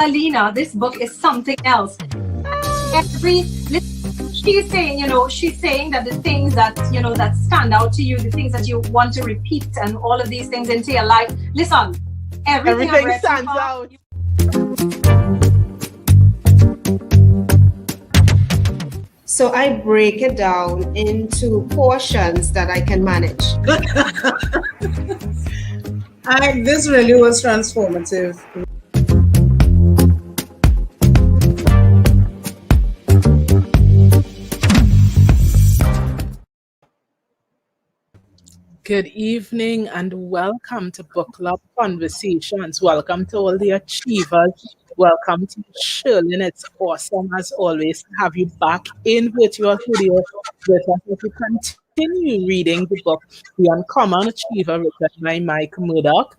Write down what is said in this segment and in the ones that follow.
Alina, this book is something else. Every she's saying that the things that that stand out to you, the things that you want to repeat, and all of these things into your life. Listen, everything I've Everything read so stands far. out. So I break it down into portions that I can manage. This really was transformative. Good evening and welcome to Book Club Conversations. Welcome to all the achievers. Welcome to Shirley. It's awesome as always to have you back in virtual studio with us as we continue reading the book The Uncommon Achiever, written by Mike Murdock.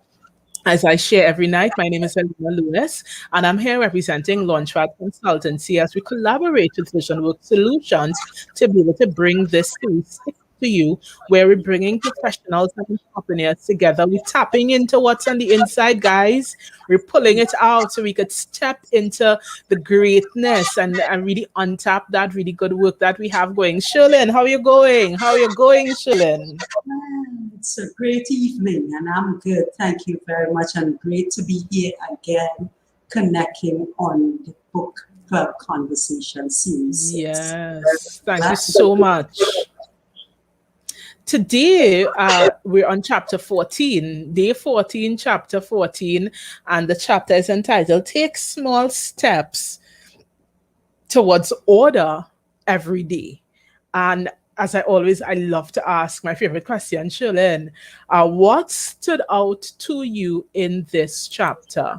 As I share every night, my name is Elena Lewis, and I'm here representing Launchpad Consultancy as we collaborate with Vision Work Solutions to be able to bring this series to you, where we're bringing professionals and entrepreneurs together. We're tapping into what's on the inside, guys. We're pulling it out so we could step into the greatness and really untap that really good work that we have going. Shirley, how are you going? How are you going, Shirley? It's a great evening, and I'm good. Thank you very much, and great to be here again, connecting on the Book Club Conversation Series. Yes, thank you so much. Today, we're on chapter 14, day 14, chapter 14, and the chapter is entitled Take Small Steps Towards Order Every Day. And as I love to ask my favorite question, Shirley, what stood out to you in this chapter?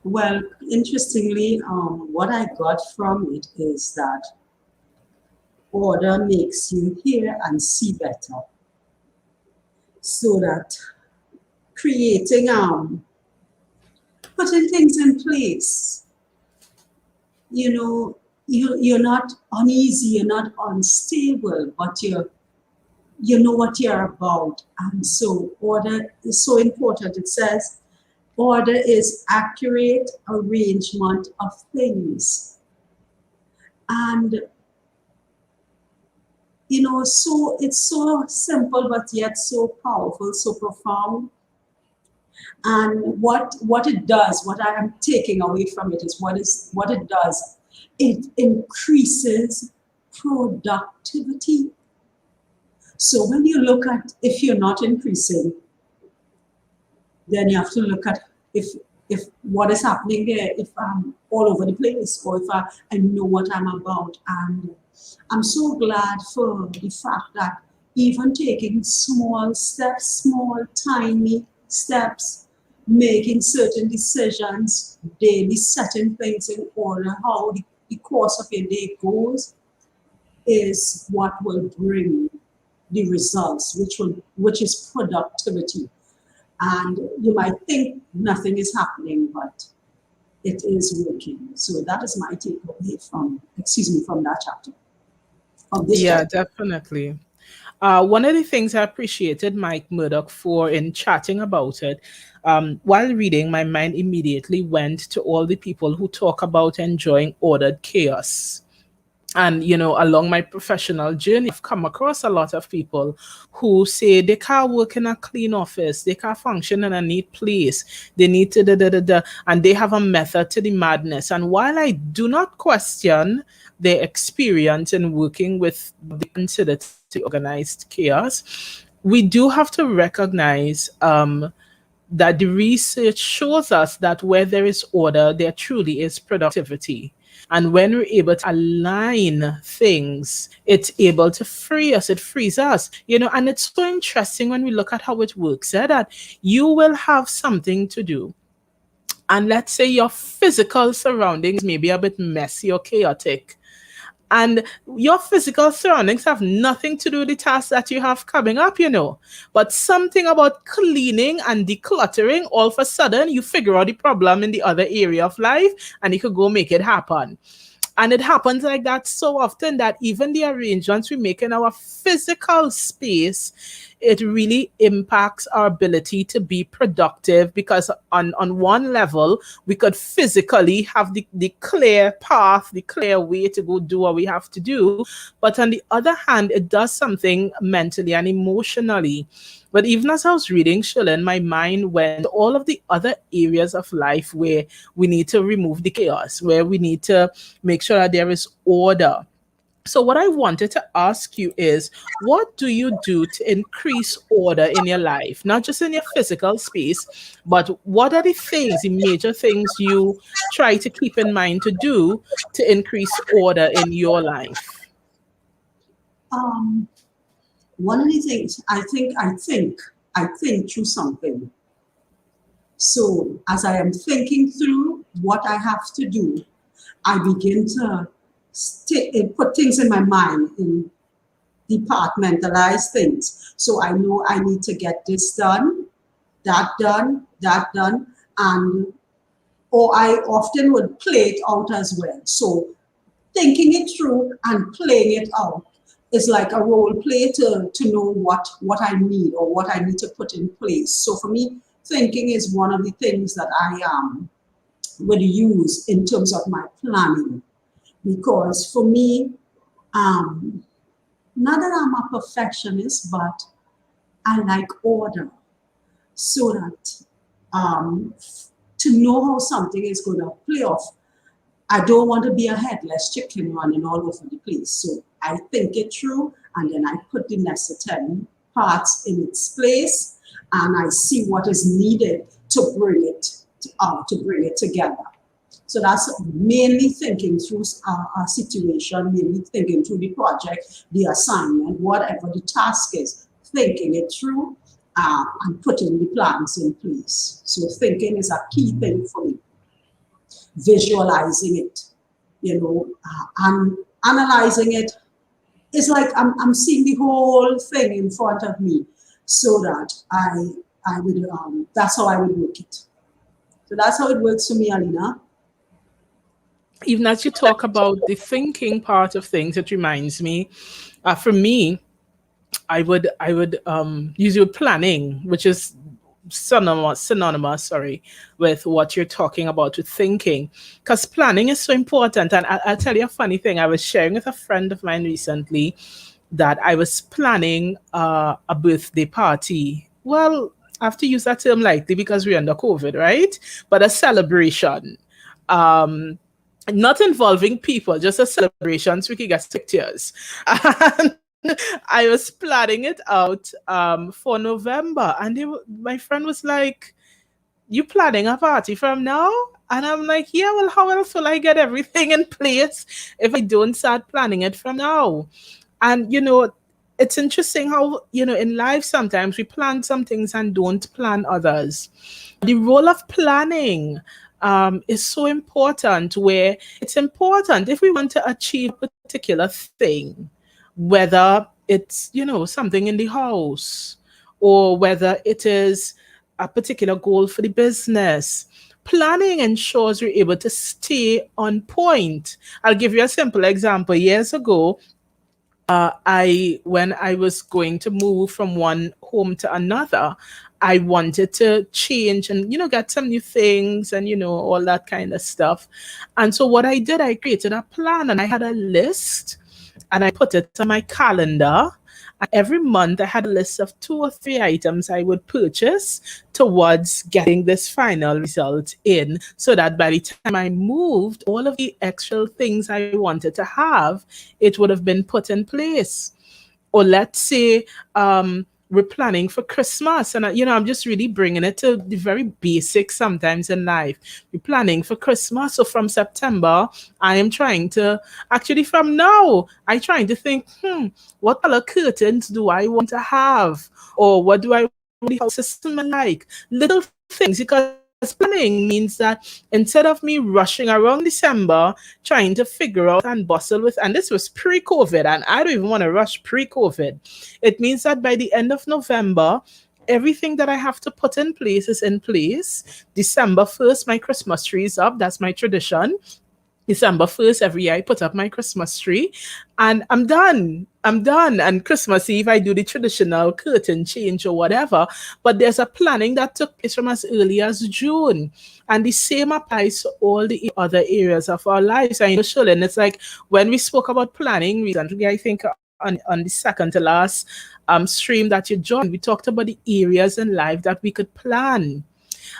Well, interestingly, what I got from it is that order makes you hear and see better. So that creating, putting things in place, you're not uneasy, you're not unstable, but you know what you're about. And so order is so important. It says, order is accurate arrangement of things. And, so it's so simple, but yet so powerful, so profound. And what it does, what I am taking away from it is what it does. It increases productivity. So when you look at, if you're not increasing, then you have to look at if what is happening there, if I'm all over the place, or if I know what I'm about. And I'm so glad for the fact that even taking small steps, small, tiny steps, making certain decisions, daily setting things in order, how the course of your day goes, is what will bring the results, which is productivity. And you might think nothing is happening, but it is working. So that is my takeaway from that chapter. Yeah, definitely. One of the things I appreciated Mike Murdock for in chatting about it, while reading, my mind immediately went to all the people who talk about enjoying ordered chaos. And, along my professional journey, I've come across a lot of people who say they can't work in a clean office, they can't function in a neat place, they need to and they have a method to the madness. And while I do not question their experience in working with the considered organized chaos, we do have to recognize that the research shows us that where there is order, there truly is productivity. And when we're able to align things, it's able to free us. It frees us, and it's so interesting when we look at how it works, that you will have something to do. And let's say your physical surroundings may be a bit messy or chaotic. And your physical surroundings have nothing to do with the task that you have coming up, But something about cleaning and decluttering, all of a sudden, you figure out the problem in the other area of life and you could go make it happen. And it happens like that so often that even the arrangements we make in our physical space, it really impacts our ability to be productive, because on one level, we could physically have the clear path, the clear way to go do what we have to do. But on the other hand, it does something mentally and emotionally. But even as I was reading, Shirley, my mind went to all of the other areas of life where we need to remove the chaos, where we need to make sure that there is order. So, what I wanted to ask you is, what do you do to increase order in your life, not just in your physical space, but what are the things, the major things you try to keep in mind to do to increase order in your life? One of the things I think through something. So as I am thinking through what I have to do, I begin to put things in my mind, in departmentalize things. So I know I need to get this done, that done, and or I often would play it out as well. So thinking it through and playing it out is like a role play to know what I need or what I need to put in place. So for me, thinking is one of the things that I would use in terms of my planning. Because for me, not that I'm a perfectionist, but I like order, so that to know how something is going to play off, I don't want to be a headless chicken running all over the place. So I think it through, and then I put the necessary parts in its place, and I see what is needed to bring it together. So that's mainly thinking through a situation, mainly thinking through the project, the assignment, whatever the task is, thinking it through and putting the plans in place. So thinking is a key thing for me. Visualizing it, and analyzing it. It's like I'm seeing the whole thing in front of me, so that I would that's how I would work it. So that's how it works for me, Alina. Even as you talk about the thinking part of things, it reminds me, for me, I would use your planning, which is synonymous, sorry, with what you're talking about with thinking, because planning is so important. And I'll tell you a funny thing. I was sharing with a friend of mine recently that I was planning a birthday party. Well, I have to use that term lightly because we're under COVID, right? But a celebration. Not involving people, just a celebration so we can get pictures. And I was planning it out for November, and my friend was like, "You planning a party from now?" And I'm like, "Yeah, well, how else will I get everything in place if I don't start planning it from now?" And it's interesting how in life sometimes we plan some things and don't plan others. The role of planning is so important, where it's important if we want to achieve a particular thing, whether it's something in the house, or whether it is a particular goal for the business. Planning ensures you're able to stay on point. I'll give you a simple example. Years ago, when I was going to move from one home to another, I wanted to change and get some new things and all that kind of stuff. And so what I did, I created a plan and I had a list and I put it on my calendar. And every month I had a list of 2 or 3 items I would purchase towards getting this final result in, so that by the time I moved, all of the extra things I wanted to have, it would have been put in place. Or let's say we're planning for Christmas, and I'm just really bringing it to the very basics sometimes in life. We're planning for Christmas, so from September, I am trying to, actually from now, I'm trying to think, what color curtains do I want to have? Or what do I want the house system like? Little things, because planning means that instead of me rushing around December trying to figure out and bustle with, and this was pre-COVID, and I don't even want to rush pre-COVID, it means that by the end of November, everything that I have to put in place is in place. December 1st, my Christmas tree is up. That's my tradition. December 1st, every year I put up my Christmas tree and I'm done. I'm done. And Christmas Eve, I do the traditional curtain change or whatever. But there's a planning that took place from as early as June. And the same applies to all the other areas of our lives. I know, Shalyn, it's like when we spoke about planning recently, I think on the second to last stream that you joined, we talked about the areas in life that we could plan.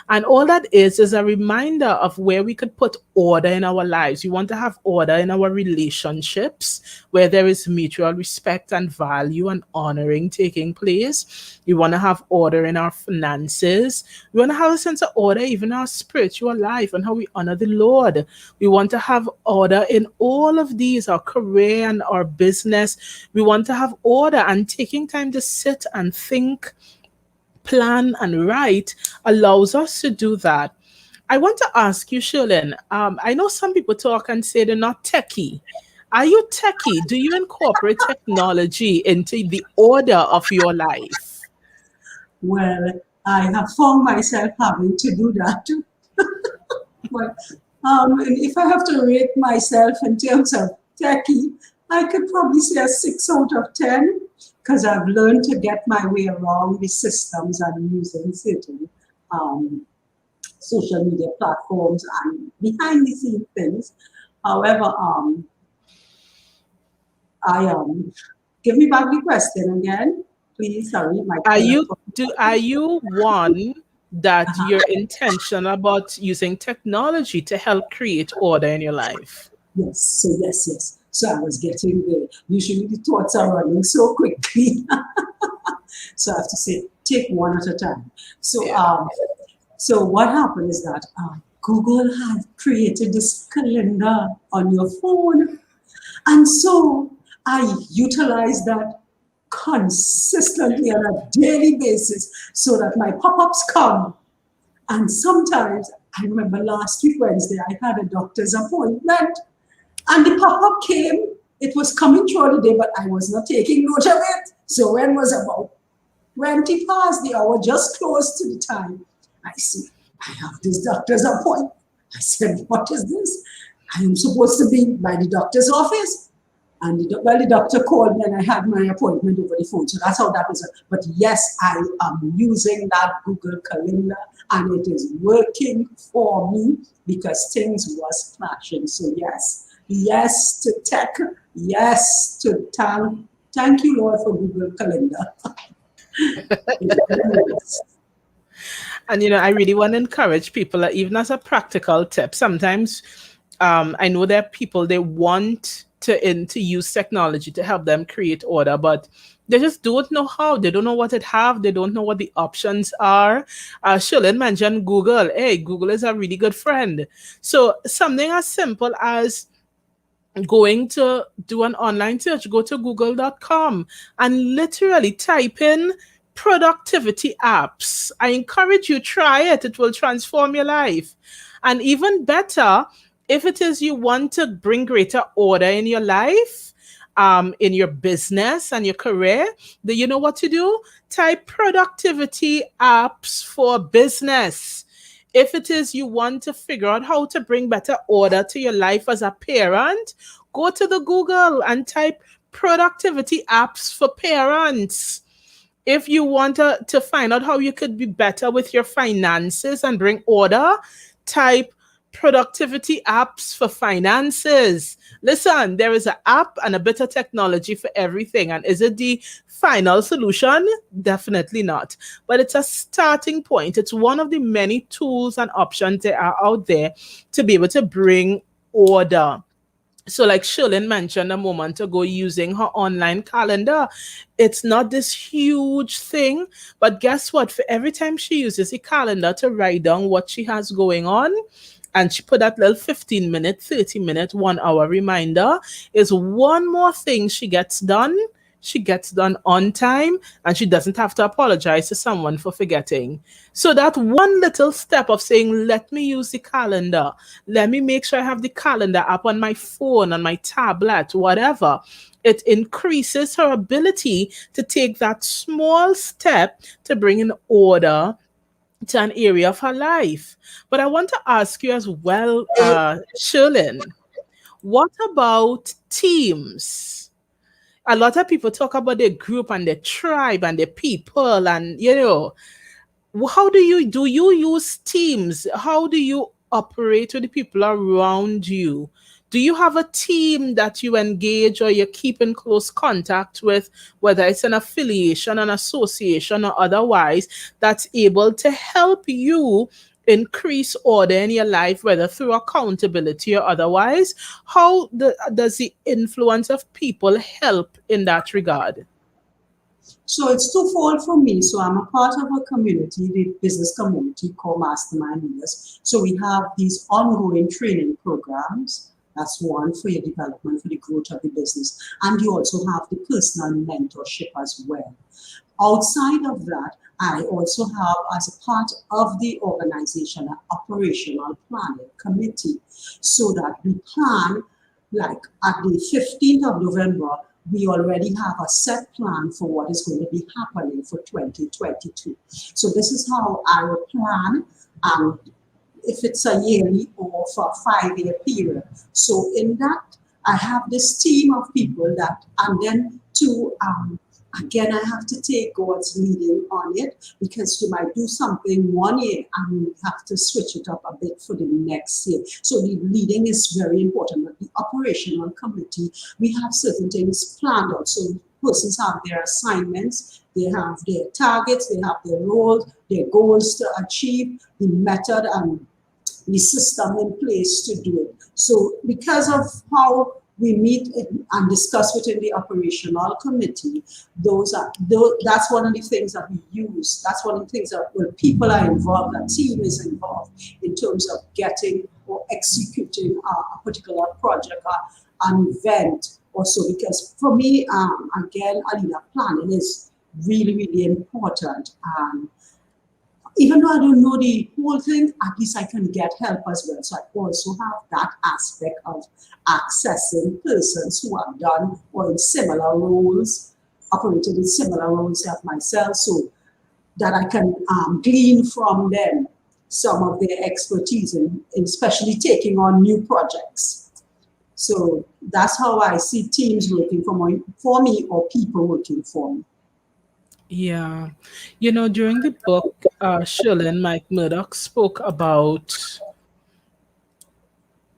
And all that is a reminder of where we could put order in our lives. We want to have order in our relationships where there is mutual respect and value and honoring taking place. We want to have order in our finances. We want to have a sense of order even in our spiritual life and how we honor the Lord. We want to have order in all of these, our career and our business. We want to have order, and taking time to sit and think, plan and write allows us to do that. I want to ask you, Shalyn, I know some people talk and say they're not techie. Are you techie? Do you incorporate technology into the order of your life? Well, I have found myself having to do that. But if I have to rate myself in terms of techie, I could probably say a 6 out of 10, because I've learned to get my way around the systems and using certain social media platforms and behind the scenes things. However, give me back the question again, please. Sorry, Are you one that you're intentional about using technology to help create order in your life? Yes. So yes. So I was getting there. Usually the thoughts are running so quickly. So I have to say, take one at a time. So so what happened is that Google had created this calendar on your phone. And so I utilized that consistently on a daily basis so that my pop-ups come. And sometimes, I remember last week Wednesday, I had a doctor's appointment and the pop-up came. It was coming through the day, but I was not taking note of it. So when was about 20 past the hour, just close to the time, I see, I have this doctor's appointment. I said, what is this? I am supposed to be by the doctor's office. And the doctor called me and I had my appointment over the phone. So that's how that was. But yes, I am using that Google Calendar and it is working for me because things was flashing. So yes to tech, yes to thank you, Lord, for Google Calendar. And, I really want to encourage people, even as a practical tip, sometimes I know there are people, they want to use technology to help them create order, but they just don't know how. They don't know what it have. They don't know what the options are. Shalyn mentioned Google. Hey, Google is a really good friend. So something as simple as going to do an online search, go to google.com and literally type in productivity apps. I encourage you, try it. It will transform your life. And even better, if it is you want to bring greater order in your life, in your business and your career, then you know what to do? Type productivity apps for business. If it is you want to figure out how to bring better order to your life as a parent, go to the Google and type productivity apps for parents. If you want to find out how you could be better with your finances and bring order, type productivity apps for finances. Listen, there is an app and a bit of technology for everything. And is it the final solution? Definitely not. But it's a starting point. It's one of the many tools and options that are out there to be able to bring order. So like Shalyn mentioned a moment ago, using her online calendar, it's not this huge thing, but guess what? For every time she uses the calendar to write down what she has going on, and she put that little 15-minute, 30-minute, 1 hour reminder, is one more thing she gets done. She gets done on time and she doesn't have to apologize to someone for forgetting. So that one little step of saying, let me use the calendar. Let me make sure I have the calendar app on my phone, on my tablet, whatever. It increases her ability to take that small step to bring in order to an area of her life. But I want to ask you as well, Shalyn, What about teams? A lot of people talk about the group and the tribe and the people, and how do you use teams? How do you operate with the people around you? Do you have a team that you engage or you keep in close contact with, whether it's an affiliation, an association, or otherwise, that's able to help you increase order in your life, whether through accountability or otherwise? Does the influence of people help in that regard? So it's twofold for me. So I'm a part of a community, the business community called Mastermind Leaders. So we have these ongoing training programs. That's one for your development, for the growth of the business. And you also have the personal mentorship as well. Outside of that, I also have, as a part of the organization, an operational planning committee, so that we plan, like at the 15th of November, we already have a set plan for what is going to be happening for 2022. So this is how I will plan, if it's a yearly or for a 5-year period. So in that, I have this team of people that, and then again, I have to take God's leading on it, because you might do something one year and you have to switch it up a bit for the next year. So the leading is very important. But the operational committee, we have certain things planned out. So persons have their assignments, they have their targets, they have their roles, their goals to achieve, the method and the system in place to do it. So because of how we meet and discuss within the operational committee, that's one of the things that we use. That's one of the things that when people are involved, a team is involved in terms of getting or executing a particular project, an event also. Because for me, again, Alina, planning is really, really important. Even though I don't know the whole thing, at least I can get help as well. So I also have that aspect of accessing persons who have done or in similar roles, operated in similar roles as myself, so that I can glean from them some of their expertise in especially taking on new projects. So that's how I see teams working for me or people working for me. Yeah. During the book, Shirley and Mike Murdock spoke about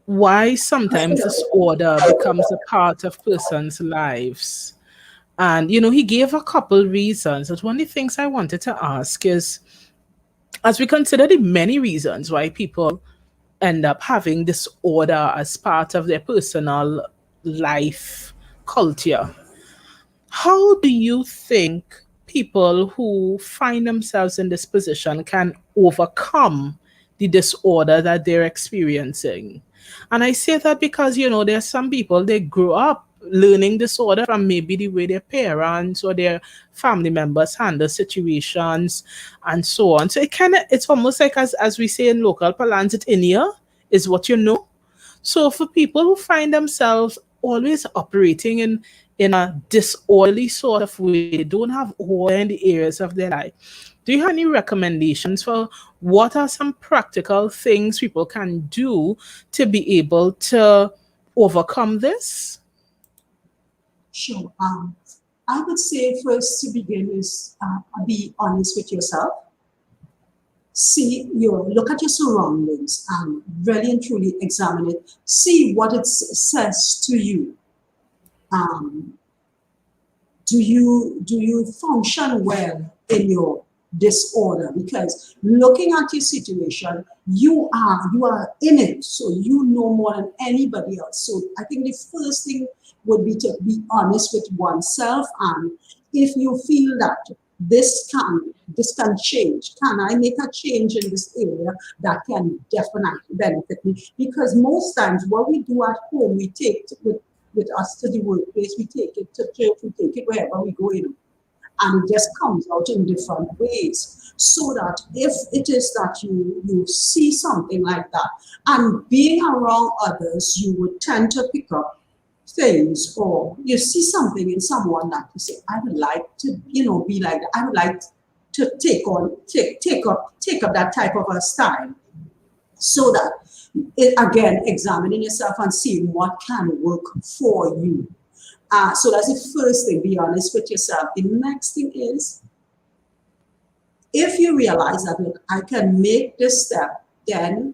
why sometimes disorder becomes a part of persons' lives. And, he gave a couple reasons. But one of the things I wanted to ask is, as we consider the many reasons why people end up having disorder as part of their personal life culture, how do you think people who find themselves in this position can overcome the disorder that they're experiencing? And I say that because, there's some people, they grow up learning disorder from maybe the way their parents or their family members handle situations and so on. So it's almost like, as we say in local parlance, it in here is what you know. So for people who find themselves always operating in a disorderly sort of way, they don't have order in the areas of their life, do you have any recommendations for what are some practical things people can do to be able to overcome this? Sure. I would say first to begin is be honest with yourself. Look at your surroundings and really and truly examine it. See what it says to you. Do you function well in your disorder? Because looking at your situation, you are in it, so you know more than anybody else. So I think the first thing would be to be honest with oneself, and if you feel that this can change, can I make a change in this area that can definitely benefit me? Because most times what we do at home, we take with us to the workplace, we take it to church, we take it wherever we go in, and it just comes out in different ways. So that if it is that you see something like that, and being around others, you would tend to pick up things, or you see something in someone that you say, I would like to, be like that. I would like to take up that type of a style. So that, again, examining yourself and seeing what can work for you. So that's the first thing, be honest with yourself. The next thing is, if you realize that, look, I can make this step, then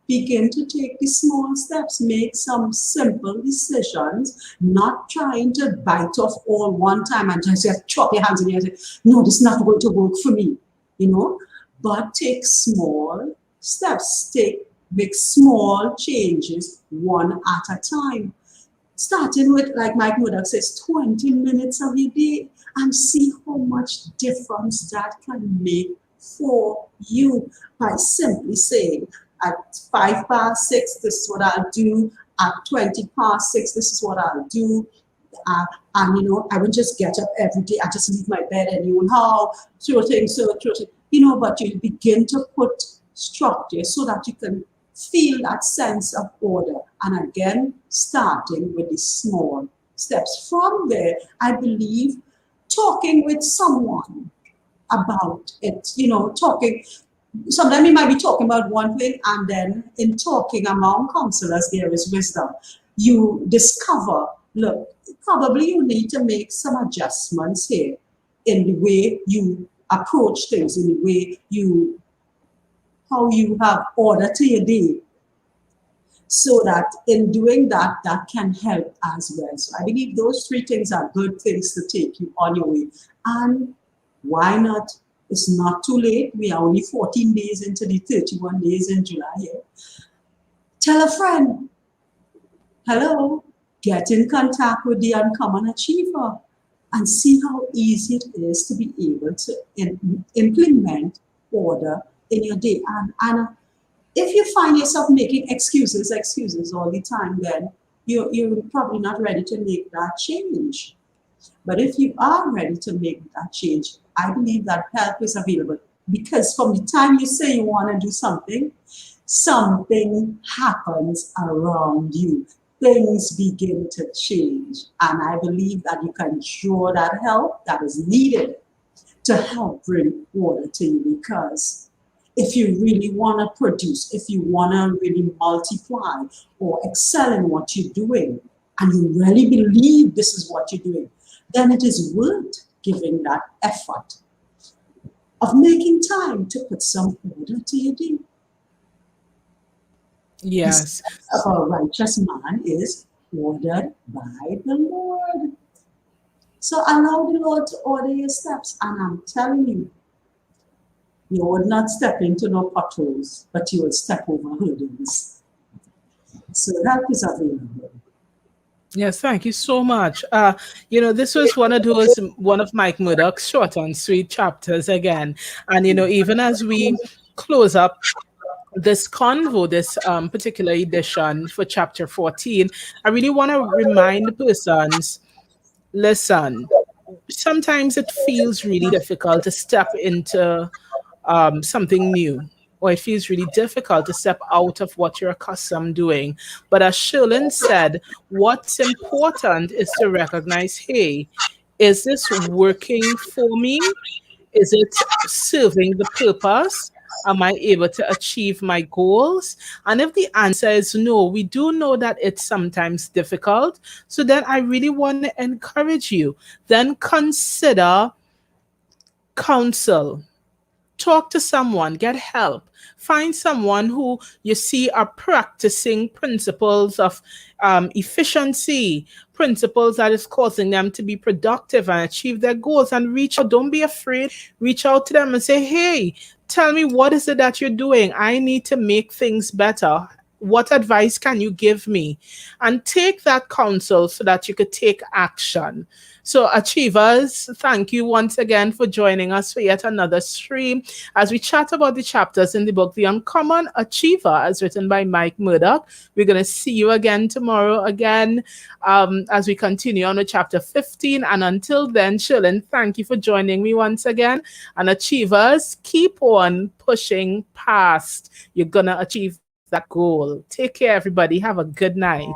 begin to take the small steps, make some simple decisions, not trying to bite off all one time and just chop your hands in your head and say, no, this is not going to work for me, but take small steps, make small changes one at a time. Starting with, like Mike Murdock says, 20 minutes of your day, and see how much difference that can make for you by simply saying, at 6:05, this is what I'll do. At 6:20, this is what I'll do. And I would just get up every day. I just leave my bed anyhow, throw things, but you begin to put structure so that you can feel that sense of order. And again, starting with the small steps. From there, I believe talking with someone about it, sometimes we might be talking about one thing, and then in talking among counselors, there is wisdom. You discover, look, probably you need to make some adjustments here in the way you approach things, in the way how you have order to your day, so that in doing that, that can help as well. So I believe those 3 things are good things to take you on your way. And why not? It's not too late. We are only 14 days into the 31 days in July here. Tell a friend. Hello. Get in contact with the uncommon achiever and see how easy it is to be able to implement order in your day. And if you find yourself making excuses all the time, then you're probably not ready to make that change. But if you are ready to make that change, I believe that help is available, because from the time you say you want to do something, something happens around you. Things begin to change. And I believe that you can draw that help that is needed to help bring order to you, because if you really want to produce, if you want to really multiply or excel in what you're doing, and you really believe this is what you're doing, then it is worth giving that effort of making time to put some order to your day. Yes. The steps of a righteous man is ordered by the Lord. So allow the Lord to order your steps, and I'm telling you, you would not step into no potholes, but you will step over hurdles. So help is available. Yes, thank you so much. This was one of Mike Murdock's short and sweet chapters again. And, even as we close up this convo, this particular edition for chapter 14, I really want to remind persons, listen, sometimes it feels really difficult to step into something new, or it feels really difficult to step out of what you're accustomed doing. But as Shirley said, what's important is to recognize, hey, is this working for me? Is it serving the purpose? Am I able to achieve my goals? And if the answer is no, we do know that it's sometimes difficult. So then I really want to encourage you. Then consider counsel. Talk to someone, get help. Find someone who you see are practicing principles of efficiency, principles that is causing them to be productive and achieve their goals, and reach out. Don't be afraid. Reach out to them and say, hey, tell me, what is it that you're doing? I need to make things better. What advice can you give me? And take that counsel so that you could take action. So achievers, thank you once again for joining us for yet another stream as we chat about the chapters in the book, The Uncommon Achiever, as written by Mike Murdock. We're going to see you again tomorrow as we continue on with chapter 15. And until then, Shirley, thank you for joining me once again. And achievers, keep on pushing past. You're going to achieve that goal. Take care, everybody. Have a good night.